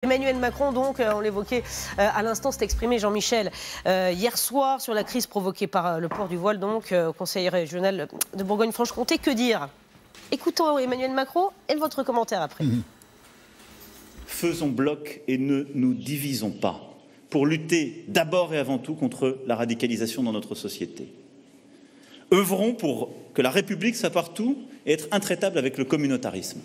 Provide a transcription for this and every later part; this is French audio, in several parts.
Emmanuel Macron, donc, on l'évoquait à l'instant, s'est exprimé, Jean-Michel, hier soir sur la crise provoquée par le port du voile, donc, au Conseil régional de Bourgogne-Franche-Comté. Que dire? Écoutons Emmanuel Macron et votre commentaire après. Faisons bloc et ne nous divisons pas pour lutter d'abord et avant tout contre la radicalisation dans notre société. Œuvrons pour que la République soit partout et être intraitable avec le communautarisme.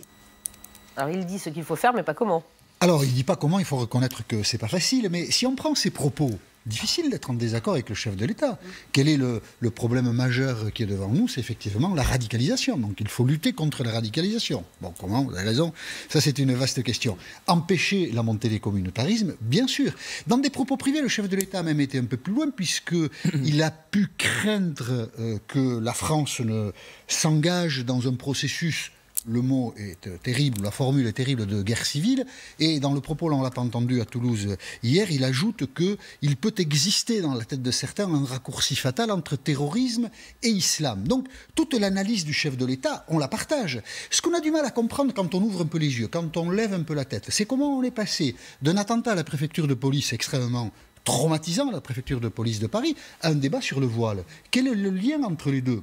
Alors il dit ce qu'il faut faire, mais pas comment. Alors, il ne dit pas comment, il faut reconnaître que ce n'est pas facile, mais si on prend ses propos, difficile d'être en désaccord avec le chef de l'État. Quel est le problème majeur qui est devant nous? C'est effectivement la radicalisation. Donc il faut lutter contre la radicalisation. Bon, comment? Vous avez raison. Ça, c'est une vaste question. Empêcher la montée des communautarismes, bien sûr. Dans des propos privés, le chef de l'État a même été un peu plus loin, puisqu'il a pu craindre que la France ne s'engage dans un processus. Le mot est terrible, la formule est terrible, de guerre civile. Et dans le propos, là, on l'a pas entendu à Toulouse hier, il ajoute qu'il peut exister dans la tête de certains un raccourci fatal entre terrorisme et islam. Donc, toute l'analyse du chef de l'État, on la partage. Ce qu'on a du mal à comprendre quand on ouvre un peu les yeux, quand on lève un peu la tête, c'est comment on est passé d'un attentat à la préfecture de police extrêmement traumatisant, à la préfecture de police de Paris, à un débat sur le voile. Quel est le lien entre les deux?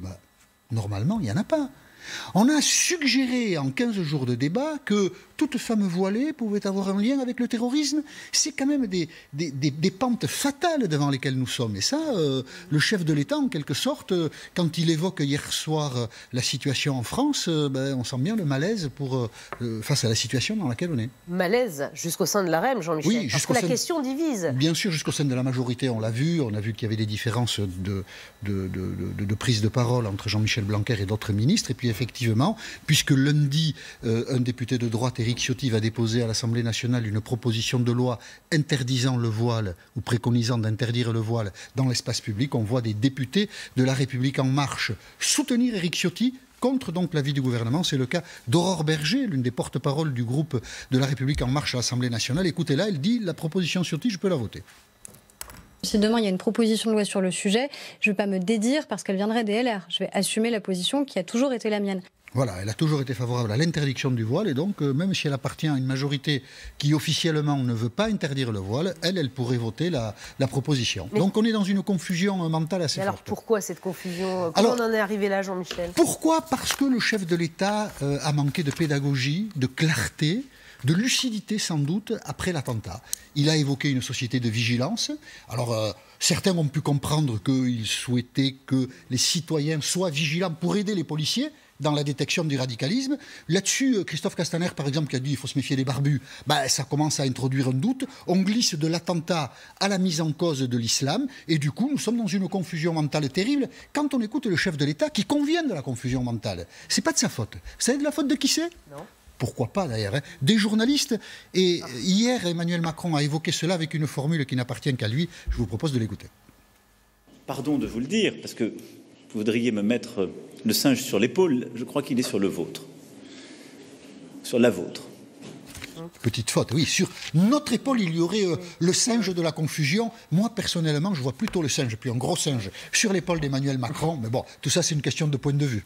Normalement, il n'y en a pas. On a suggéré en 15 jours de débat que toute femme voilée pouvait avoir un lien avec le terrorisme. C'est quand même des pentes fatales devant lesquelles nous sommes. Et ça, le chef de l'État, en quelque sorte, quand il évoque hier soir la situation en France, on sent bien le malaise face à la situation dans laquelle on est. Malaise jusqu'au sein de la REM, Jean-Michel, oui, parce que la question divise. Bien sûr, jusqu'au sein de la majorité, on l'a vu. On a vu qu'il y avait des différences de prise de parole entre Jean-Michel Blanquer et d'autres ministres. Et puis effectivement, puisque lundi, un député de droite, Éric Ciotti, va déposer à l'Assemblée nationale une proposition de loi interdisant le voile ou préconisant d'interdire le voile dans l'espace public, on voit des députés de La République En Marche soutenir Éric Ciotti contre donc l'avis du gouvernement. C'est le cas d'Aurore Berger, l'une des porte-paroles du groupe de La République En Marche à l'Assemblée nationale. Écoutez-la, elle dit « La proposition Ciotti, je peux la voter ». Si demain il y a une proposition de loi sur le sujet, je ne vais pas me dédire parce qu'elle viendrait des LR. Je vais assumer la position qui a toujours été la mienne. Voilà, elle a toujours été favorable à l'interdiction du voile et donc même si elle appartient à une majorité qui officiellement ne veut pas interdire le voile, elle pourrait voter la proposition. Mais donc on est dans une confusion mentale assez forte. Alors pourquoi cette confusion? Comment on en est arrivé là, Jean-Michel? Pourquoi? Parce que le chef de l'État a manqué de pédagogie, de clarté, de lucidité sans doute après l'attentat. Il a évoqué une société de vigilance. Alors certains ont pu comprendre qu'il souhaitait que les citoyens soient vigilants pour aider les policiers dans la détection du radicalisme. Là-dessus, Christophe Castaner, par exemple, qui a dit qu'il faut se méfier des barbus, ça commence à introduire un doute. On glisse de l'attentat à la mise en cause de l'islam, et du coup, nous sommes dans une confusion mentale terrible. Quand on écoute le chef de l'État, qui convient de la confusion mentale, c'est pas de sa faute. C'est de la faute de qui c'est? Non. Pourquoi pas d'ailleurs, des journalistes. Et hier, Emmanuel Macron a évoqué cela avec une formule qui n'appartient qu'à lui. Je vous propose de l'écouter. Pardon de vous le dire, parce que vous voudriez me mettre le singe sur l'épaule, je crois qu'il est sur le vôtre. Sur la vôtre. Petite faute, oui. Sur notre épaule, il y aurait le singe de la confusion. Moi, personnellement, je vois plutôt le singe, puis un gros singe, sur l'épaule d'Emmanuel Macron. Mais bon, tout ça, c'est une question de point de vue.